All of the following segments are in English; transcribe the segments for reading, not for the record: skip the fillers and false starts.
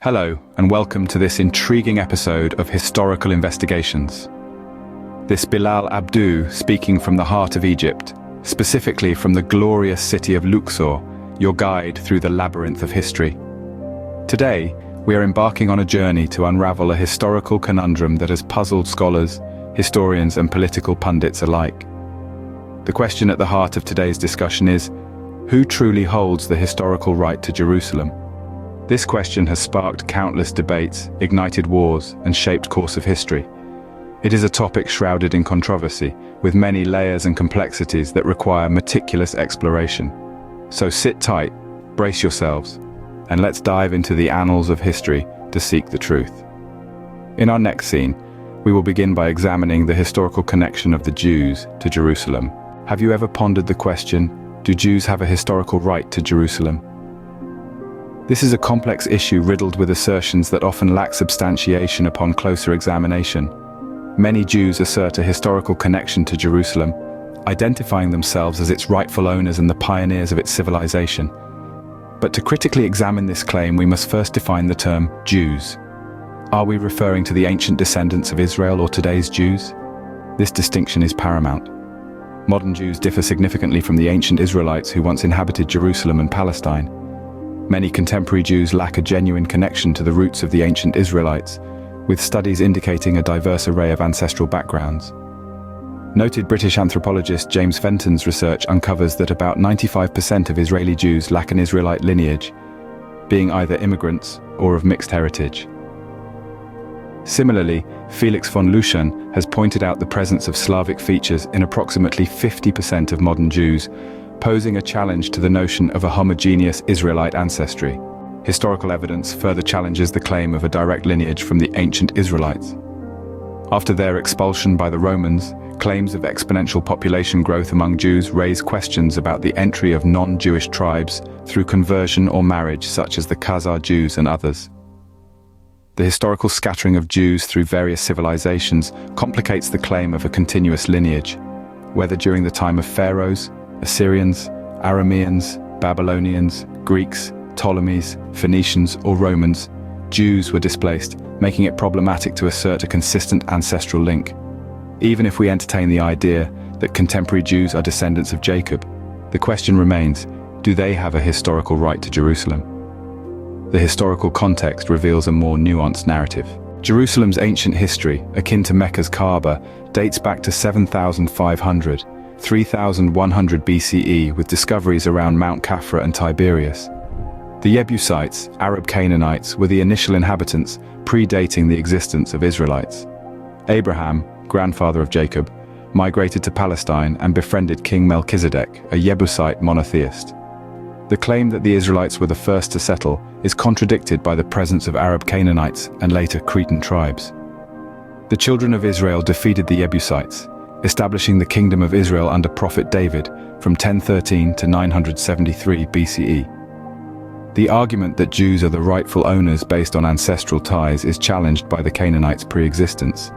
Hello, and welcome to this intriguing episode of Historical Investigations. This Bilal Abdou speaking from the heart of Egypt, specifically from the glorious city of Luxor, your guide through the labyrinth of history. Today, we are embarking on a journey to unravel a historical conundrum that has puzzled scholars, historians, and political pundits alike. The question at the heart of today's discussion is, who truly holds the historical right to Jerusalem? This question has sparked countless debates, ignited wars, and shaped course of history. It is a topic shrouded in controversy, with many layers and complexities that require meticulous exploration. So sit tight, brace yourselves, and let's dive into the annals of history to seek the truth. In our next scene, we will begin by examining the historical connection of the Jews to Jerusalem. Have you ever pondered the question, do Jews have a historical right to Jerusalem? This is a complex issue riddled with assertions that often lack substantiation upon closer examination. Many Jews assert a historical connection to Jerusalem, identifying themselves as its rightful owners and the pioneers of its civilization. But to critically examine this claim, we must first define the term Jews. Are we referring to the ancient descendants of Israel or today's Jews? This distinction is paramount. Modern Jews differ significantly from the ancient Israelites who once inhabited Jerusalem and Palestine. Many contemporary Jews lack a genuine connection to the roots of the ancient Israelites, with studies indicating a diverse array of ancestral backgrounds. Noted British anthropologist James Fenton's research uncovers that about 95% of Israeli Jews lack an Israelite lineage, being either immigrants or of mixed heritage. Similarly, Felix von Luschen has pointed out the presence of Slavic features in approximately 50% of modern Jews, posing a challenge to the notion of a homogeneous Israelite ancestry. Historical evidence further challenges the claim of a direct lineage from the ancient Israelites. After their expulsion by the Romans, claims of exponential population growth among Jews raise questions about the entry of non-Jewish tribes through conversion or marriage, such as the Khazar Jews and others. The historical scattering of Jews through various civilizations complicates the claim of a continuous lineage, whether during the time of pharaohs, Assyrians, Arameans, Babylonians, Greeks, Ptolemies, Phoenicians, or Romans, Jews were displaced, making it problematic to assert a consistent ancestral link. Even if we entertain the idea that contemporary Jews are descendants of Jacob, the question remains, do they have a historical right to Jerusalem? The historical context reveals a more nuanced narrative. Jerusalem's ancient history, akin to Mecca's Kaaba, dates back to 7,500, 3,100 BCE, with discoveries around Mount Khafra and Tiberias. The Jebusites, Arab Canaanites, were the initial inhabitants, predating the existence of Israelites. Abraham, grandfather of Jacob, migrated to Palestine and befriended King Melchizedek, a Jebusite monotheist. The claim that the Israelites were the first to settle is contradicted by the presence of Arab Canaanites and later Cretan tribes. The children of Israel defeated the Jebusites, establishing the Kingdom of Israel under Prophet David from 1013 to 973 BCE. The argument that Jews are the rightful owners based on ancestral ties is challenged by the Canaanites' pre-existence.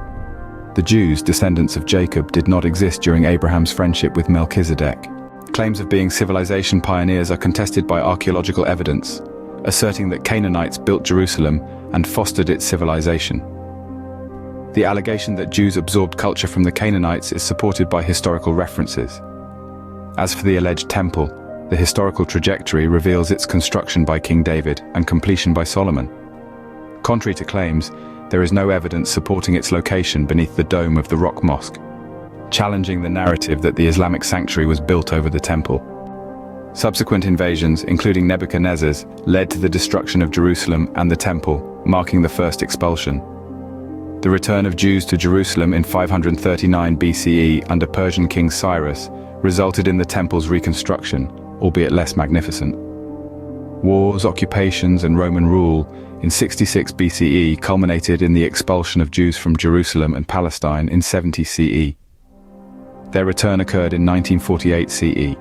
The Jews, descendants of Jacob, did not exist during Abraham's friendship with Melchizedek. Claims of being civilization pioneers are contested by archaeological evidence, asserting that Canaanites built Jerusalem and fostered its civilization. The allegation that Jews absorbed culture from the Canaanites is supported by historical references. As for the alleged temple, the historical trajectory reveals its construction by King David and completion by Solomon. Contrary to claims, there is no evidence supporting its location beneath the dome of the Rock Mosque, challenging the narrative that the Islamic sanctuary was built over the temple. Subsequent invasions, including Nebuchadnezzar's, led to the destruction of Jerusalem and the temple, marking the first expulsion. The return of Jews to Jerusalem in 539 BCE under Persian King Cyrus resulted in the temple's reconstruction, albeit less magnificent. Wars, occupations, and Roman rule in 66 BCE culminated in the expulsion of Jews from Jerusalem and Palestine in 70 CE. Their return occurred in 1948 CE.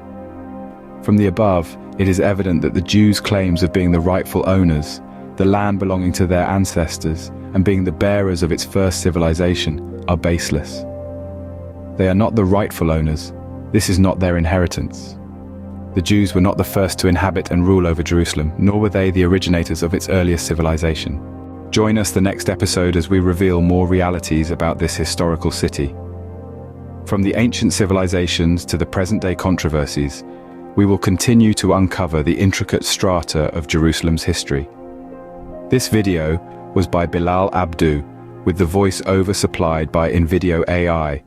From the above, it is evident that the Jews' claims of being the rightful owners, the land belonging to their ancestors, and being the bearers of its first civilization, are baseless. They are not the rightful owners. This is not their inheritance. The Jews were not the first to inhabit and rule over Jerusalem, nor were they the originators of its earliest civilization. Join us the next episode as we reveal more realities about this historical city. From the ancient civilizations to the present-day controversies, we will continue to uncover the intricate strata of Jerusalem's history. This video was by Bilal Abdou, with the voice-over supplied by invideo AI,